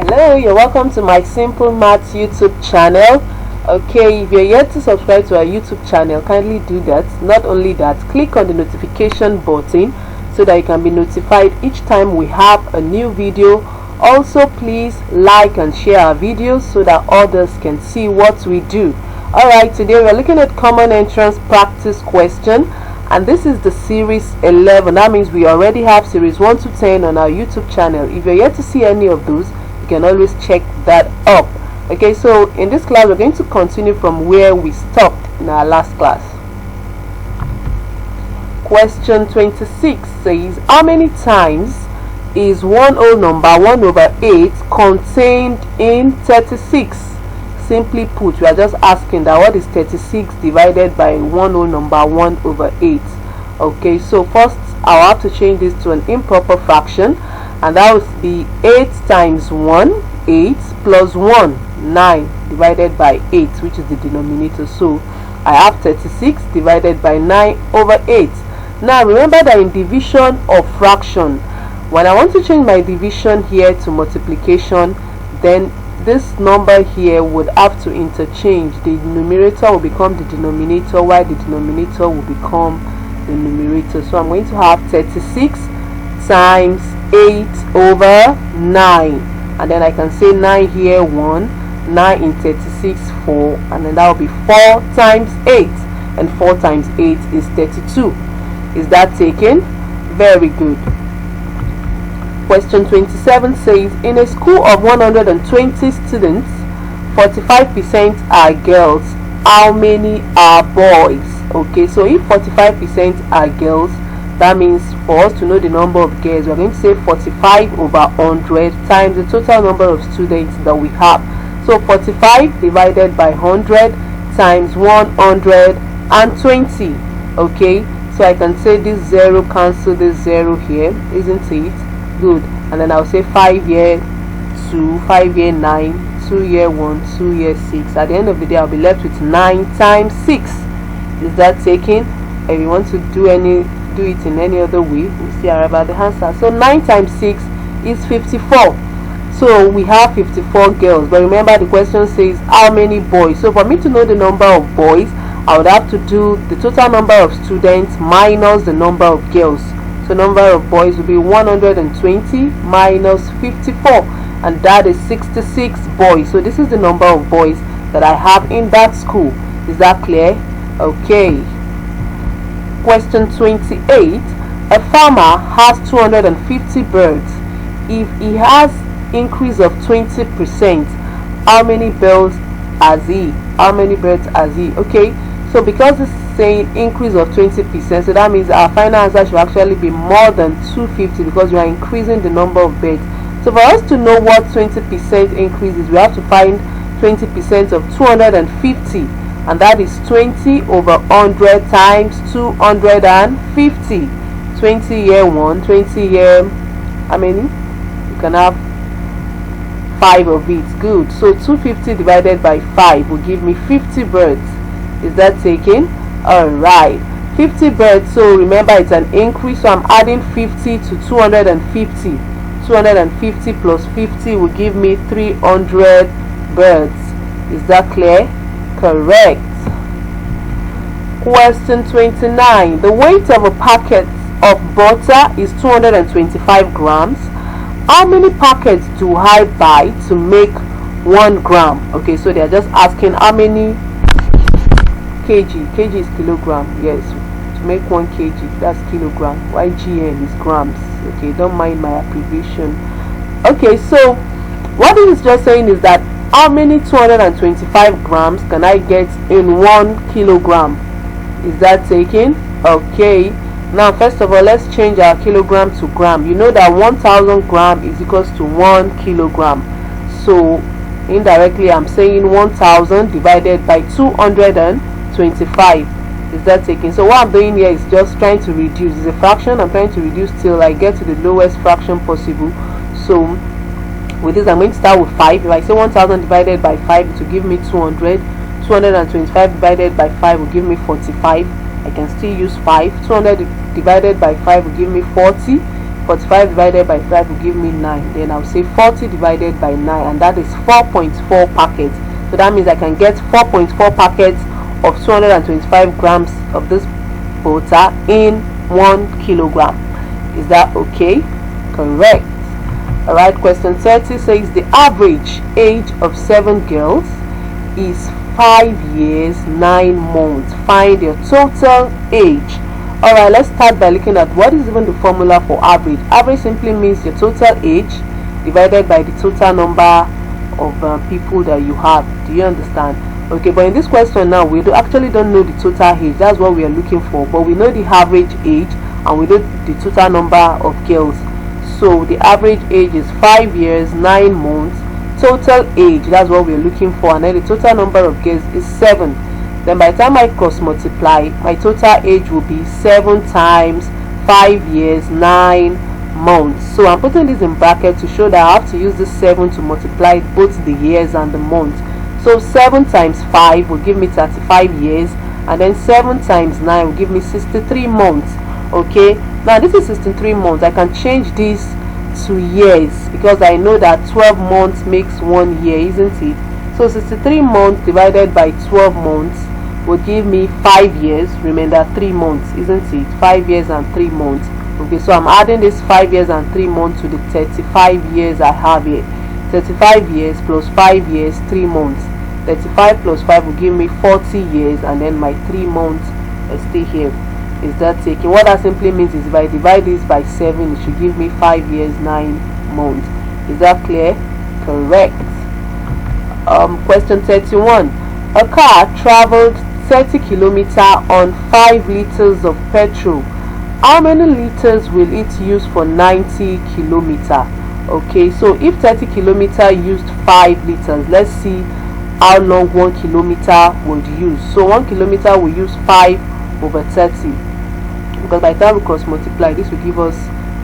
Hello, you're welcome to my Simple Maths YouTube channel. Okay, if you're yet to subscribe to our YouTube channel, kindly do that. Not only that, click on the notification button so that you can be notified each time we have a new video. Also, please like and share our videos so that others can see what we do. Alright, today we're looking at common entrance practice question, and this is the series 11. That means we already have series 1 to 10 on our YouTube channel. If you're yet to see any of those, you can always check that up. Okay, so in this class we're going to continue from where we stopped in our last class. Question 26 says, how many times is one whole number 1 over 8 contained in 36? Simply put, we are just asking that what is 36 divided by one whole number 1 over 8. Okay, so first I'll have to change this to an improper fraction, and that would be 8 times 1, 8, plus 1, 9, divided by 8, which is the denominator. So I have 36 divided by 9 over 8. Now remember that in division of fraction, when I want to change my division here to multiplication, then this number here would have to interchange. The numerator will become the denominator, while the denominator will become the numerator. So I'm going to have 36 times 8 over 9, and then I can say 9 here, 1, 9 in 36, 4, and then that will be 4 times 8, and 4 times 8 is 32. Is that taken? Very good. Question 27 says, in a school of 120 students, 45% are girls. How many are boys? Okay, so if 45% are girls, that means for us to know the number of girls, we're going to say 45 over 100 times the total number of students that we have. So 45 divided by 100 times 120. Okay, so I can say this 0 cancel this 0 here, isn't it? Good. And then I'll say 5 year 2, 5 year 9, 2 year 1, 2 year 6. At the end of the day, I'll be left with 9 times 6. Is that taken? If you want to do it in any other way, we'll see about the answer. So 9 times 6 is 54. So we have 54 girls, but remember the question says how many boys. So for me to know the number of boys, I would have to do the total number of students minus the number of girls. So number of boys will be 120 minus 54, and that is 66 boys. So this is the number of boys that I have in that school. Is that clear? Okay. Question 28. A farmer has 250 birds. If he has increase of 20%, how many birds has he? How many birds has he? Okay, so because it's saying increase of 20%, so that means our final answer should actually be more than 250, because we are increasing the number of birds. So for us to know what 20% increase is, we have to find 20% of 250, and that is 20 over 100 times 250. 20 year 1, 20 year, how many? You can have 5 of it. Good. So 250 divided by 5 will give me 50 birds. Is that taken? Alright, 50 birds. So remember it's an increase, so I'm adding 50 to 250. 250 plus 50 will give me 300 birds. Is that clear? Correct. Question 29. The weight of a packet of butter is 225 grams. How many packets do I buy to make 1 gram? Okay, so they are just asking how many kg. Kg is kilogram. Yes, to make 1 kg, that's kilogram. YGN is grams. Okay, don't mind my abbreviation. Okay, so what this is just saying is that how many 225 grams can I get in 1 kilogram? Is that taken? Okay, now first of all, let's change our kilogram to gram. You know that 1000 gram is equals to 1 kilogram. So indirectly I'm saying 1000 divided by 225. Is that taken? So what I'm doing here is just trying to reduce. It's a fraction. I'm trying to reduce till I get to the lowest fraction possible. So with this, I'm going to start with 5. If I say 1000 divided by 5, it will give me 200. 225 divided by 5 will give me 45. I can still use 5. 200 divided by 5 will give me 40. 45 divided by 5 will give me 9. Then I'll say 40 divided by 9, and that is 4.4 packets. So that means I can get 4.4 packets of 225 grams of this butter in 1 kilogram. Is that okay? Correct. Alright, question 30 says the average age of 7 girls is 5 years 9 months. Find your total age. Alright, let's start by looking at what is even the formula for average. Average simply means your total age divided by the total number of people that you have. Do you understand? Okay, but in this question now, we actually don't know the total age. That's what we are looking for. But we know the average age and we know the total number of girls. So the average age is 5 years 9 months. Total age, that's what we're looking for, and then the total number of girls is 7. Then by the time I cross multiply, my total age will be 7 times 5 years 9 months. So I'm putting this in bracket to show that I have to use this 7 to multiply both the years and the months. So 7 times 5 will give me 35 years, and then 7 times 9 will give me 63 months. Okay, now this is 63 months. I can change this to years because I know that 12 months makes 1 year, isn't it? So 63 months divided by 12 months will give me 5 years. Remember, 3 months, isn't it? 5 years and 3 months. Okay, so I'm adding this 5 years and 3 months to the 35 years I have here. 35 years plus 5 years 3 months. 35 plus 5 will give me 40 years, and then my 3 months stay here. Is that taken? What that simply means is if I divide this by 7, it should give me 5 years 9 months. Is that clear? Correct. Question 31. A car traveled 30 kilometers on 5 liters of petrol. How many liters will it use for 90 kilometers? Okay, so if 30 kilometers used 5 liters, let's see how long 1 kilometer would use. So 1 kilometer will use 5 over 30, because by the time we cross multiply, this will give us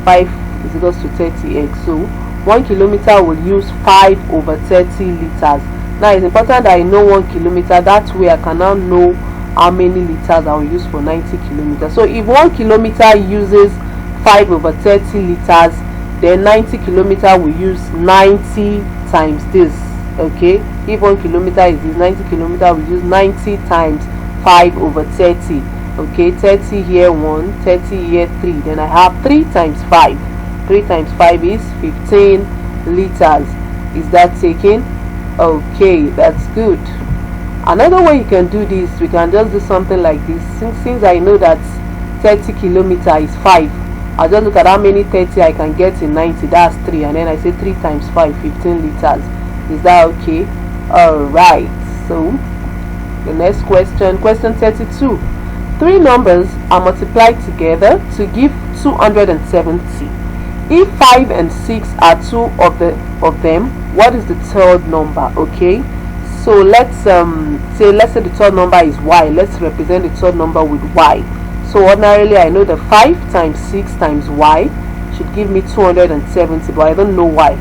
5 is equals to 30x. So 1 kilometer will use 5 over 30 liters. Now it's important that I know 1 kilometer. That way I can now know how many liters I will use for 90 kilometers. So if 1 kilometer uses 5 over 30 liters, then 90 kilometer will use 90 times this. Okay, if 1 kilometer is this, 90 kilometer will use 90 times 5 over 30. Okay, 30 here 1, 30 here 3, then I have 3 times 5. 3 times 5 is 15 liters. Is that taken? Okay, that's good. Another way you can do this, we can just do something like this. Since I know that 30 kilometers is 5, I'll just look at how many 30 I can get in 90. That's 3, and then I say 3 times 5, 15 liters. Is that okay? Alright, so the next question, question 32. 3 numbers are multiplied together to give 270. If 5 and 6 are 2 of them, what is the third number? Okay, so let's say the third number is y. Let's represent the third number with y. So ordinarily I know that 5 times 6 times y should give me 270, but I don't know why.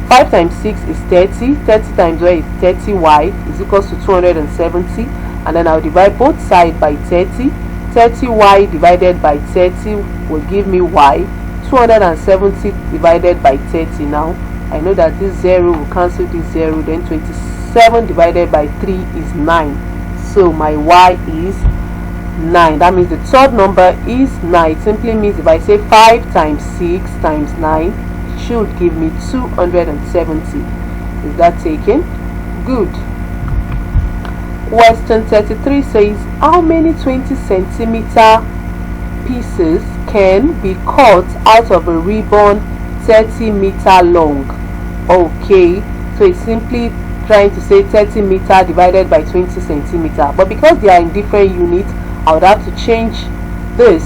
5 times 6 is 30. 30 times y is 30y is equals to 270, and then I'll divide both sides by 30. 30y divided by 30 will give me y. 270 divided by 30. Now I know that this 0 will cancel this 0, then 27 divided by 3 is 9. So my y is 9. That means the third number is 9. It simply means if I say 5 times 6 times 9 should give me 270. Is that taken? Good. Question 33 says, how many 20 centimeter pieces can be cut out of a ribbon 30 meter long? Okay, so it's simply trying to say 30 meter divided by 20 centimeter, but because they are in different units, I would have to change this.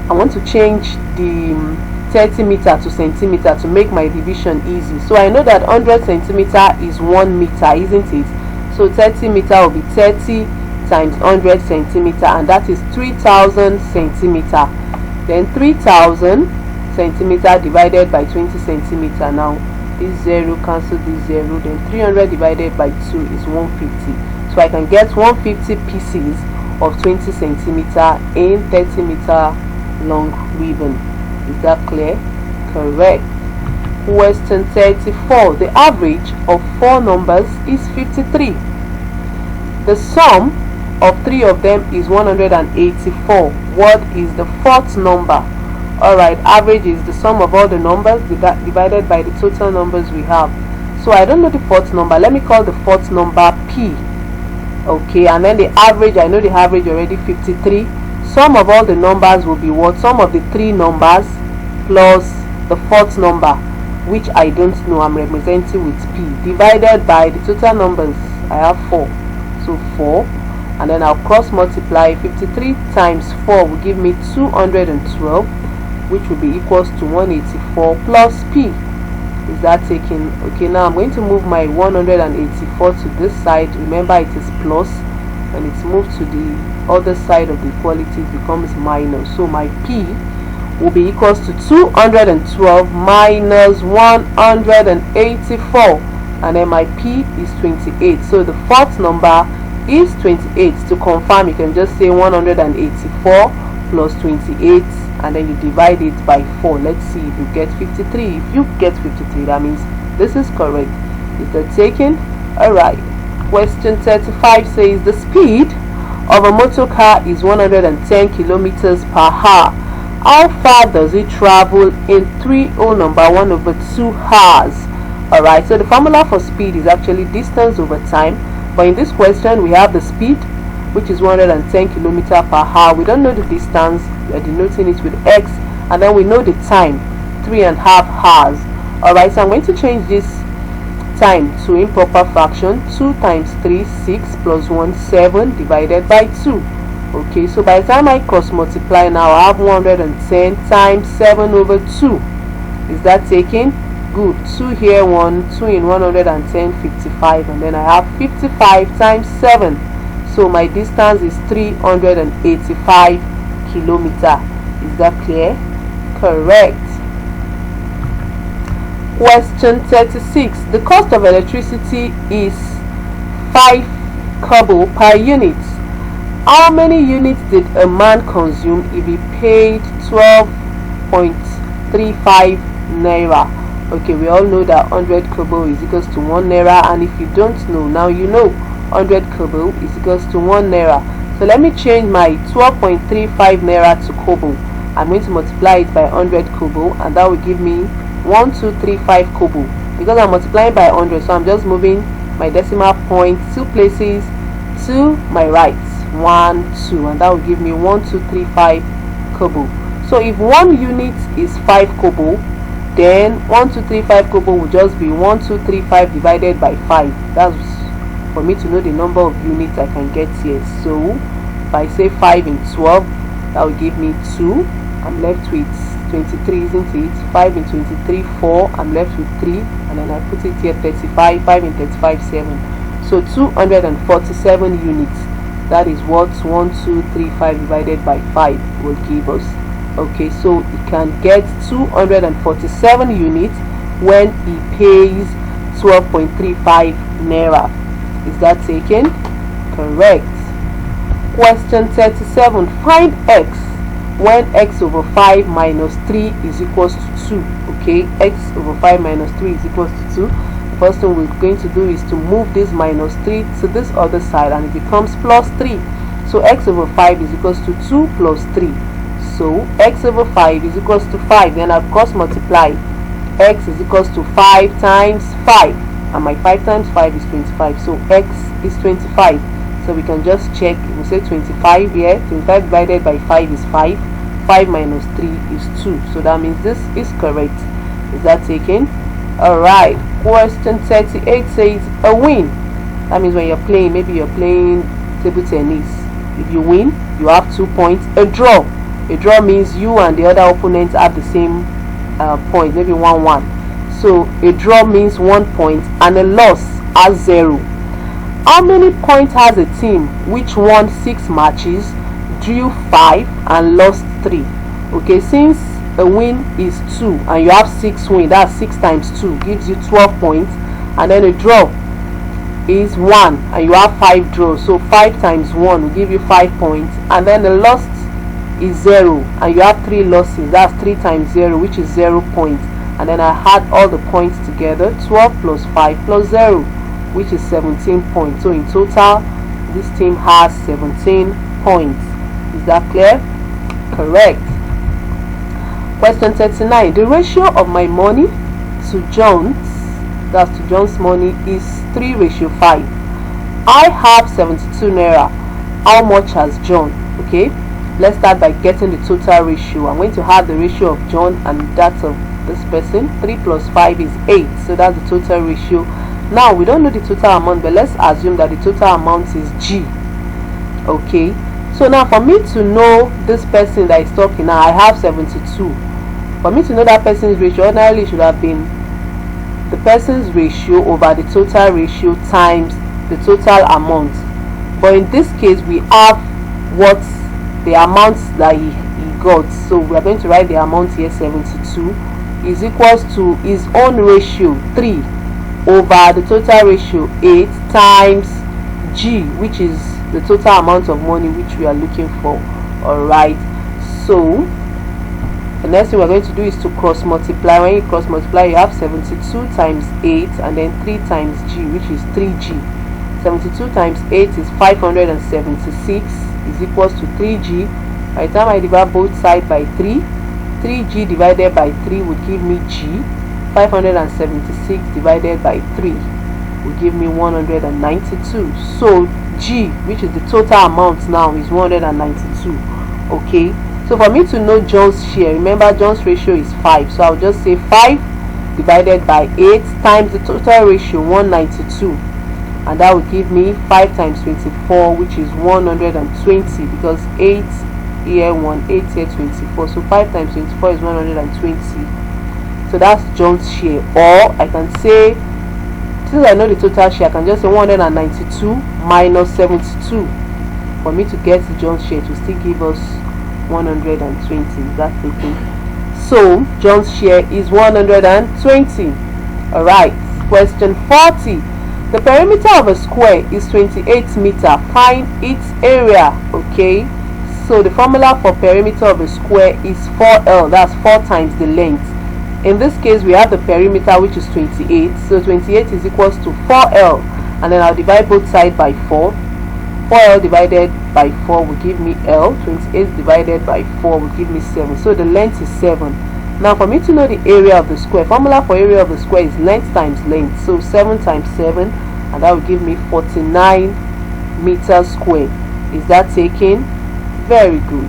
I want to change the 30 meter to centimeter to make my division easy. So I know that 100 centimeter is 1 meter, isn't it? So 30 meter will be 30 times 100 centimeter, and that is 3000 centimeter. Then 3000 centimeter divided by 20 centimeter. Now this 0 cancel this 0, then 300 divided by 2 is 150. So I can get 150 pieces of 20 centimeter in 30 meter long ribbon. Is that clear? Correct. Question 34. The average of 4 numbers is 53. The sum of 3 of them is 184. What is the fourth number? Alright, average is the sum of all the numbers divided by the total numbers we have. So I don't know the fourth number. Let me call the fourth number P. Okay, and then the average, I know the average already, 53. Sum of all the numbers will be what? Sum of the 3 numbers plus the fourth number, which I don't know, I'm representing with P, divided by the total numbers. I have 4, so 4, and then I'll cross multiply. 53 times 4 will give me 212, which will be equals to 184 plus P. Is that taken? Okay, now I'm going to move my 184 to this side. Remember, it is plus, and it's moved to the other side of the equality, it becomes minus. So my P will be equals to 212 minus 184, and then my P is 28. So the fourth number is 28. To confirm, you can just say 184 plus 28, and then you divide it by 4. Let's see if you get 53. If you get 53, that means this is correct. Is that taken? Alright. Question 35 says the speed of a motor car is 110 kilometers per hour. How far does it travel in 3/1/2 hours? Alright, so the formula for speed is actually distance over time, but in this question we have the speed, which is 110 kilometers per hour. We don't know the distance, we are denoting it with x, and then we know the time, 3.5 hours. Alright, so I'm going to change this time to improper fraction. 2 times 3, 6, plus 1, 7, divided by 2. Okay, so by the time I cross multiply now, I have 110 times 7 over 2. Is that taken? Good. 2 here, 1, 2 in 110, 55, and then I have 55 times 7. So my distance is 385 kilometers. Is that clear? Correct. Question 36. The cost of electricity is 5 kobo per unit. How many units did a man consume if he paid 12.35 naira? Okay, we all know that 100 kobo is equals to 1 naira, and if you don't know, now you know 100 kobo is equals to 1 naira. So let me change my 12.35 naira to kobo. I'm going to multiply it by 100 kobo, and that will give me 1235 kobo. Because I'm multiplying by 100, so I'm just moving my decimal point 2 places to my right. 1, 2, and that will give me 1235 kobo. So if 1 unit is 5 kobo, then 1235 kobo will just be 1235 divided by 5. That's for me to know the number of units I can get here. So if I say 5 in 12, that will give me 2. I'm left with 23, isn't it? 5 in 23, 4. I'm left with 3, and then I put it here 35. 5 in 35, 7. So 247 units. That is what 1235 divided by 5 will give us. Okay, so he can get 247 units when he pays 12.35 naira. Is that taken? Correct. Question 37. Find x when x over 5 minus 3 is equals to 2. Okay, x over 5 minus 3 is equals to 2. The first thing we're going to do is to move this minus 3 to this other side, and it becomes plus 3. So x over 5 is equals to 2 plus 3. So x over 5 is equals to 5. Then I've cross multiply. X is equals to 5 times 5, and my 5 times 5 is 25. So x is 25. So we can just check. We say 25 here. 25 divided by 5 is 5. 5 minus 3 is 2. So that means this is correct. Is that taken? Alright. Question 38 says a win. That means when you're playing, maybe you're playing table tennis. If you win, you have 2 points. A draw. A draw means you and the other opponents have the same point, maybe 1-1. So a draw means 1 point, and a loss has 0. How many points has a team which won 6 matches, drew 5, and lost 3? Okay, since a win is 2 and you have 6 wins, that's 6 times 2 gives you 12 points, and then a draw is 1 and you have 5 draws, so 5 times 1 will give you 5 points, and then the lost is 0 and you have 3 losses, that's 3 times 0, which is 0 points. And then I add all the points together, 12 plus 5 plus 0, which is 17 points. So in total, this team has 17 points. Is that clear? Correct. Question 39. The ratio of my money to John's, that's to John's money, is 3:5. I have 72 naira. How much has John? Okay, let's start by getting the total ratio. I'm going to have the ratio of John and that of this person. 3 plus 5 is 8, so that's the total ratio. Now we don't know the total amount, but let's assume that the total amount is G. Okay, so now for me to know this person that is talking now, I have 72. For me to know that person's ratio, ordinarily should have been the person's ratio over the total ratio times the total amount. But in this case, we have what the amount that he got. So we are going to write the amount here, 72, is equals to his own ratio, 3, over the total ratio, 8, times G, which is the total amount of money which we are looking for. Alright, so the next thing we're going to do is to cross multiply. When you cross multiply, you have 72 times 8 and then 3 times G, which is 3G. 72 times 8 is 576, is equals to 3G. By the time I divide both sides by 3, 3G divided by 3 would give me G. 576 divided by 3 will give me 192. So G, which is the total amount now, is 192. Okay, so for me to know John's share, remember John's ratio is 5, so I'll just say 5 divided by 8 times the total ratio, 192, and that will give me 5 times 24, which is 120, because 8 here 1, 8 here 24, so 5 times 24 is 120. So that's John's share. Or I can say, since I know the total share, I can just say 192 minus 72 for me to get John's share to still give us 120. That's okay. So John's share is 120. Alright, question 40. The perimeter of a square is 28 meters. Find its area. Okay, so the formula for perimeter of a square is 4L. That's 4 times the length. In this case, we have the perimeter, which is 28. So 28 is equals to 4L, and then I'll divide both sides by 4. 4L divided by 4 will give me L. 28 divided by 4 will give me 7. So the length is 7. Now for me to know the area of the square, formula for area of the square is length times length. So 7 times 7, and that will give me 49 meters square. Is that taken? Very good.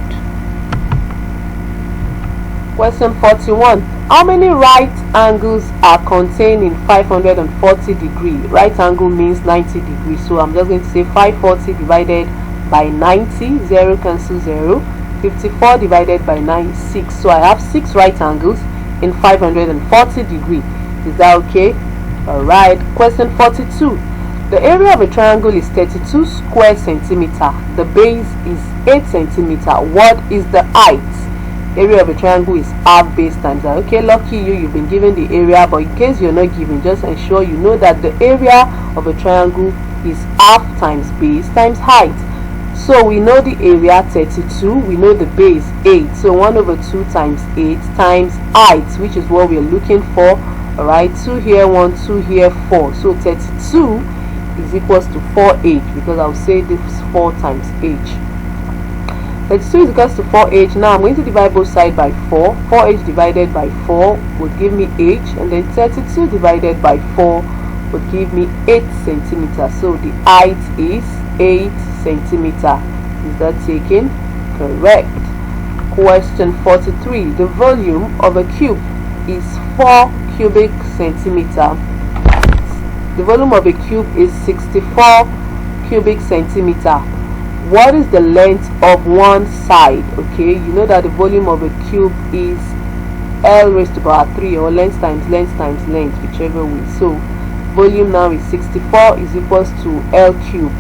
Question 41. How many right angles are contained in 540 degree? Right angle means 90 degrees. So I'm just going to say 540 divided by 90. 0 cancel 0. 54 divided by 9, 6. So I have 6 right angles in 540 degree. Is that okay? Alright. Question 42. The area of a triangle is 32 square centimeter. The base is 8 centimeter. What is the height? Area of a triangle is half base times height. Okay, lucky you've been given the area, but in case you're not given, just ensure you know that the area of a triangle is half times base times height. So we know the area 32, we know the base 8, so 1 over 2 times 8 times height, which is what we're looking for. Alright, 2 here, 1, 2 here, 4. So 32 is equals to 4h, because I'll say this is 4 times h. 32 is equals to 4h. Now I'm going to divide both sides by 4. 4h divided by 4 would give me h, and then 32 divided by 4 would give me 8 centimeters. So the height is 8 centimeter. Is that taken? Correct. Question 43. The volume of a cube is 4 cubic centimeter. The volume of a cube is 64 cubic centimeter. What is the length of one side? Okay, you know that the volume of a cube is L raised to the power 3, or length times length times length, whichever way. So volume now is 64 is equals to L cube.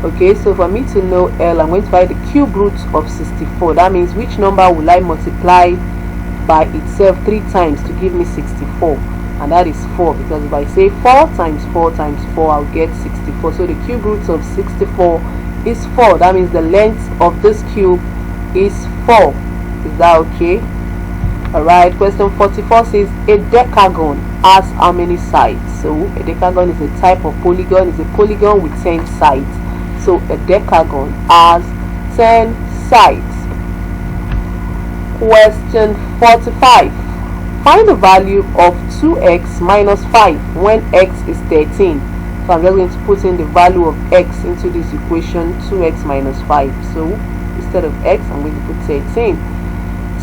Okay, so for me to know L, I'm going to find the cube root of 64. That means which number will I multiply by itself 3 times to give me 64? And that is 4, because if I say 4 times 4 times 4, I'll get 64. So the cube root of 64 is 4. That means the length of this cube is 4. Is that okay? Alright, question 44 says a decagon has how many sides? So a decagon is a type of polygon, is a polygon with 10 sides. So a decagon has 10 sides. Question 45. Find the value of 2x minus 5 when x is 13. So I'm just going to put in the value of x into this equation, 2x minus 5. So instead of x, I'm going to put 13.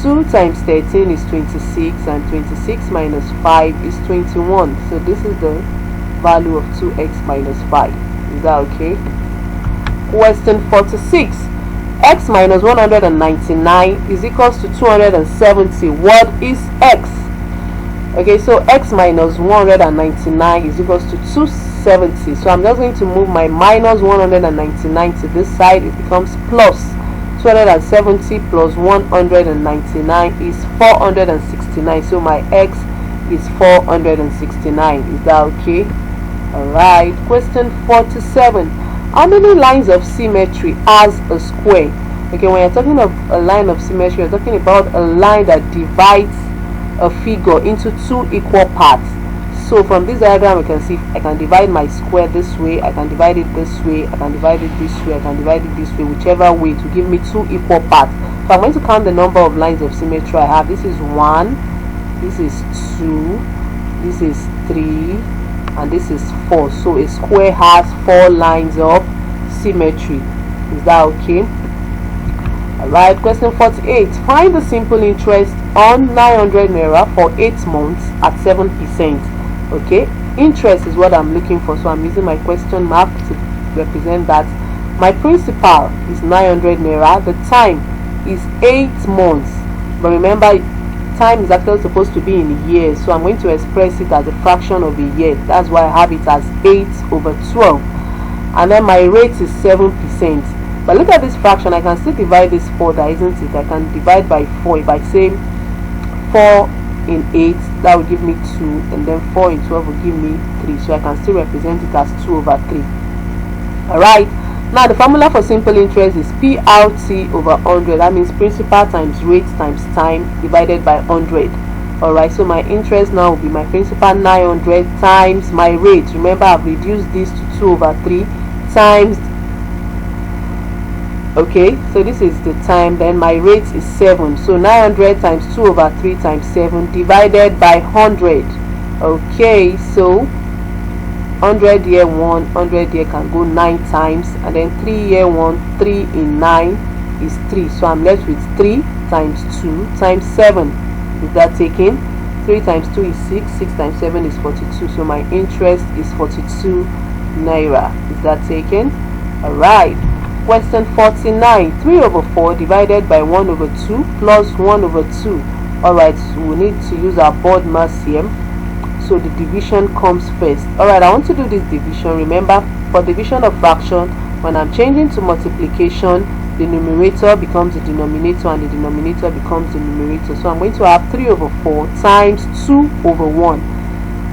2 times 13 is 26, and 26 minus 5 is 21. So this is the value of 2x minus 5. Is that okay? Question 46. X minus 199 is equals to 270. What is x? Okay, so x minus 199 is equals to 270. So I'm just going to move my minus 199 to this side. It becomes plus 270 plus 199 is 469. So my x is 469. Is that okay? Alright, question 47. How many lines of symmetry has a square? Okay, when you're talking of a line of symmetry, you're talking about a line that divides a figure into two equal parts. So from this diagram, you can see I can divide my square this way, I can divide it this way, I can divide it this way, I can divide it this way, whichever way, to give me two equal parts. So I'm going to count the number of lines of symmetry I have. This is 1, this is 2, this is 3, and this is 4. So a square has 4 lines of symmetry. Is that okay? Alright, question 48. Find the simple interest on 900 naira for 8 months at 7%. Okay, interest is what I'm looking for, so I'm using my question mark to represent that. My principal is 900 naira. The time is 8 months, but remember, time is actually supposed to be in years, so I'm going to express it as a fraction of a year. That's why I have it as 8/12, and then my rate is 7%. But look at this fraction, I can still divide this further, isn't it? I can divide by 4. If I say 4 in 8, that will give me 2, and then 4 in 12 will give me 3. So I can still represent it as 2/3. Alright, now the formula for simple interest is PRT over 100. That means principal times rate times time divided by 100. Alright, so my interest now will be my principal 900 times my rate. Remember, I've reduced this to 2/3 times. Okay, so this is the time, then my rate is 7. So 900 times 2/3 times 7 divided by 100. Okay, so 100 here 1, 100 here can go 9 times, and then 3 here 1, 3 in 9 is 3. So I'm left with 3 times 2 times 7. Is that taken? 3 times 2 is 6, 6 times 7 is 42. So my interest is 42 naira. Is that taken? Alright. Question 49. 3/4 divided by 1/2 plus 1/2. Alright, so we need to use our board mass here. So the division comes first. Alright, I want to do this division. Remember, for division of fraction, when I'm changing to multiplication, the numerator becomes the denominator and the denominator becomes the numerator. So I'm going to have 3/4 times 2/1.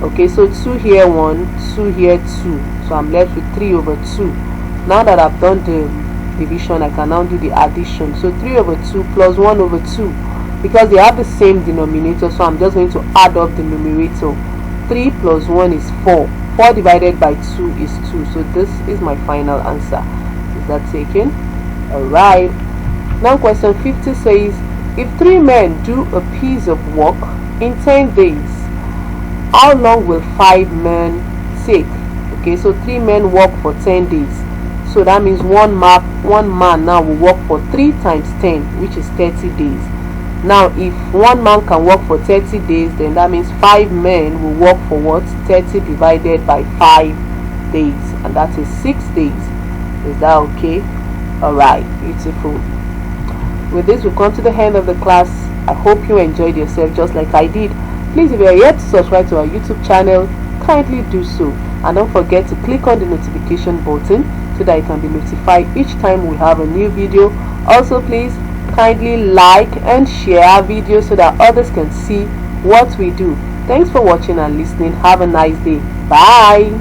Okay, so 2 here 1, 2 here 2. So I'm left with 3/2. Now that I've done the division, I can now do the addition. So 3/2 plus 1/2, because they have the same denominator, so I'm just going to add up the numerator. 3 plus 1 is 4. 4 divided by 2 is 2. So this is my final answer. Is that taken? Alright. Now question 50 says, if 3 men do a piece of work in 10 days, how long will 5 men take? Okay, so 3 men work for 10 days. So that means one man now will work for 3 times 10, which is 30 days. Now if one man can work for 30 days, then that means 5 men will work for what? 30 divided by 5 days, and that is 6 days. Is that okay? Alright, beautiful. With this, we've come to the end of the class. I hope you enjoyed yourself just like I did. Please, if you are yet to subscribe to our YouTube channel, kindly do so, and don't forget to click on the notification button so that you can be notified each time we have a new video. Also, please kindly like and share our videos so that others can see what we do. Thanks for watching and listening. Have a nice day. Bye.